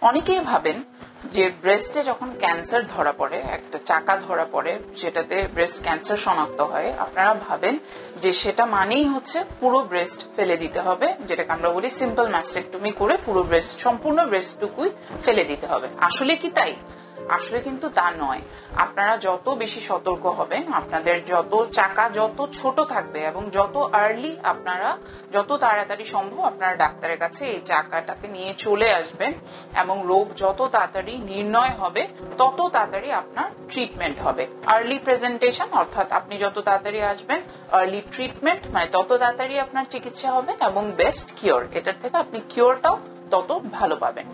অনেকেই ভাবেন যে ব্রেস্টে যখন ক্যান্সার ধরা পড়ে, একটা চাকা ধরা পড়ে যেটাতে ব্রেস্ট ক্যান্সার শনাক্ত হয়, আপনারা ভাবেন যে সেটা মানেই হচ্ছে পুরো ব্রেস্ট ফেলে দিতে হবে, যেটাকে আমরা বলি সিম্পল ম্যাস্টেক্টমি করে পুরো ব্রেস্ট, সম্পূর্ণ ব্রেস্টটুকুই ফেলে দিতে হবে। আসলে কি তাই? আসলে কিন্তু তা নয়। আপনারা যত বেশি সতর্ক হবেন, আপনাদের যত চাকা যত ছোট থাকবে এবং যত আর্লি আপনারা, যত তাড়াতাড়ি সম্ভব আপনারা ডাক্তারের কাছে এই চাকাটাকে নিয়ে চলে আসবেন এবং রোগ যত তাড়াতাড়ি নির্ণয় হবে তত তাড়াতাড়ি আপনার ট্রিটমেন্ট হবে। আর্লি প্রেজেন্টেশন অর্থাৎ আপনি যত তাড়াতাড়ি আসবেন, আর্লি ট্রিটমেন্ট মানে তত তাড়াতাড়ি আপনার চিকিৎসা হবে এবং বেস্ট কিওর, এটার থেকে আপনি কিওরটাও তত ভালো পাবেন।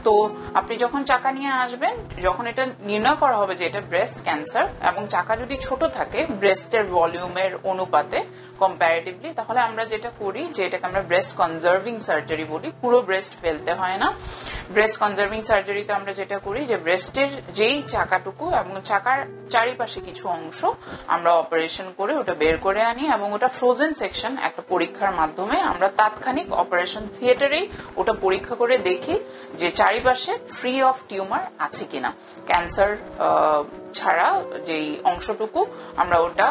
তো আপনি যখন চাকা নিয়ে আসবেন, যখন এটা নির্ণয় করা হবে যে এটা ব্রেস্ট ক্যান্সার এবং চাকা যদি ছোট থাকে ব্রেস্টের ভলিউমের অনুপাতে কম্পারেটিভলি, তাহলে আমরা যেটা করি যে এটাকে আমরা ব্রেস্ট কনজার্ভিং সার্জারি বলি। পুরো ব্রেস্ট ফেলতে হয় না। ব্রেস্ট কনজার্ভিং সার্জারিতে আমরা যেটা করি যে ব্রেস্টের যেই চাকাটুকু এবং চাকার চারিপাশে কিছু অংশ আমরা অপারেশন করে ওটা বের করে আনি এবং ওটা ফ্রোজেন সেকশন একটা পরীক্ষার মাধ্যমে আমরা তাৎক্ষণিক অপারেশন থিয়েটারেই ওটা পরীক্ষা করে দেখি যে চারিপাশে ফ্রি অফ টিউমার আছে কিনা, ক্যান্সার ছাড়া যেই অংশটুকু আমরা ওটা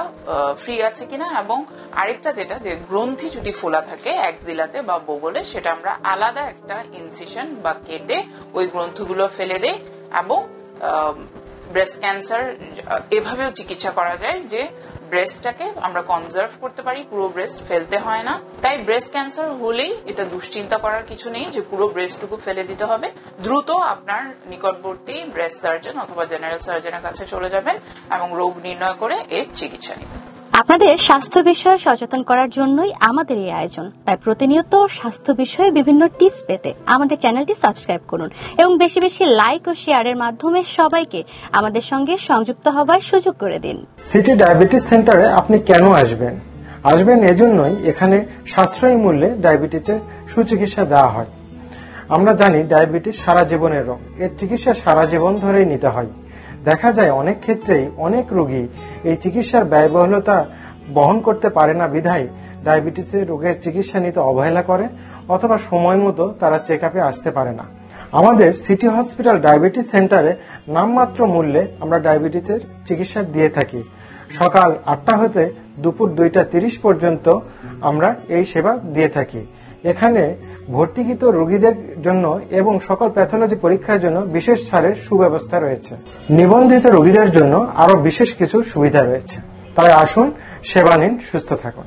ফ্রি আছে কিনা। এবং আরেকটা যেটা যে গ্রন্থি যদি ফোলা থাকে অ্যাক্সিলাতে বা বগলে, সেটা আমরা আলাদা একটা ইনসিশন বা কেটে ওই গ্রন্থিগুলো ফেলে দেই। এবং ব্রেস্ট ক্যান্সার এভাবেও চিকিৎসা করা যায় যে ব্রেস্টটাকে আমরা কনজার্ভ করতে পারি, পুরো ব্রেস্ট ফেলতে হয় না। তাই ব্রেস্ট ক্যান্সার হলেই এটা দুশ্চিন্তা করার কিছু নেই যে পুরো ব্রেস্টটুকু ফেলে দিতে হবে। দ্রুত আপনার নিকটবর্তী ব্রেস্ট সার্জন অথবা জেনারেল সার্জনের কাছে চলে যাবেন এবং রোগ নির্ণয় করে এর চিকিৎসা নেবেন। আপনাদের স্বাস্থ্য বিষয়ে সচেতন করার জন্যই আমাদের এই আয়োজন। তাই প্রতিনিয়ত স্বাস্থ্য বিষয়ে বিভিন্ন টিপস পেতে আমাদের চ্যানেলটি সাবস্ক্রাইব করুন এবং বেশি বেশি লাইক ও শেয়ারের মাধ্যমে সবাইকে আমাদের সঙ্গে সংযুক্ত হবার সুযোগ করে দিন। সিটি ডায়াবেটিস সেন্টারে আপনি কেন আসবেন? আসবেন এজন্যই এখানে সাশ্রয়ী মূল্যে ডায়াবেটিসের সুচিকিৎসা দেওয়া হয়। আমরা জানি ডায়াবেটিস সারা জীবনের রোগ, এর চিকিৎসা সারা জীবন ধরেই নিতে হয়। দেখা যায় অনেক ক্ষেত্রেই অনেক রোগী এই চিকিৎসার ব্যয়বহুলতা বহন করতে পারে না বিধায় ডায়াবেটিসের রোগের চিকিৎসা নিতে অবহেলা করে অথবা সময় মতো তারা চেক আপে আসতে পারে না। আমাদের সিটি হসপিটাল ডায়াবেটিস সেন্টারে নামমাত্র মূল্যে আমরা ডায়াবেটিসের চিকিৎসা দিয়ে থাকি। সকাল 8টা হতে দুপুর 2টা 30 পর্যন্ত আমরা এই সেবা দিয়ে থাকি। এখানে ভর্তিকৃত রোগীদের জন্য এবং সকল প্যাথোলজি পরীক্ষার জন্য বিশেষ ছাড়ের সুব্যবস্থা রয়েছে। নিবন্ধিত রোগীদের জন্য আরো বিশেষ কিছু সুবিধা রয়েছে। তাই আসুন, সেবা নিন, সুস্থ থাকুন।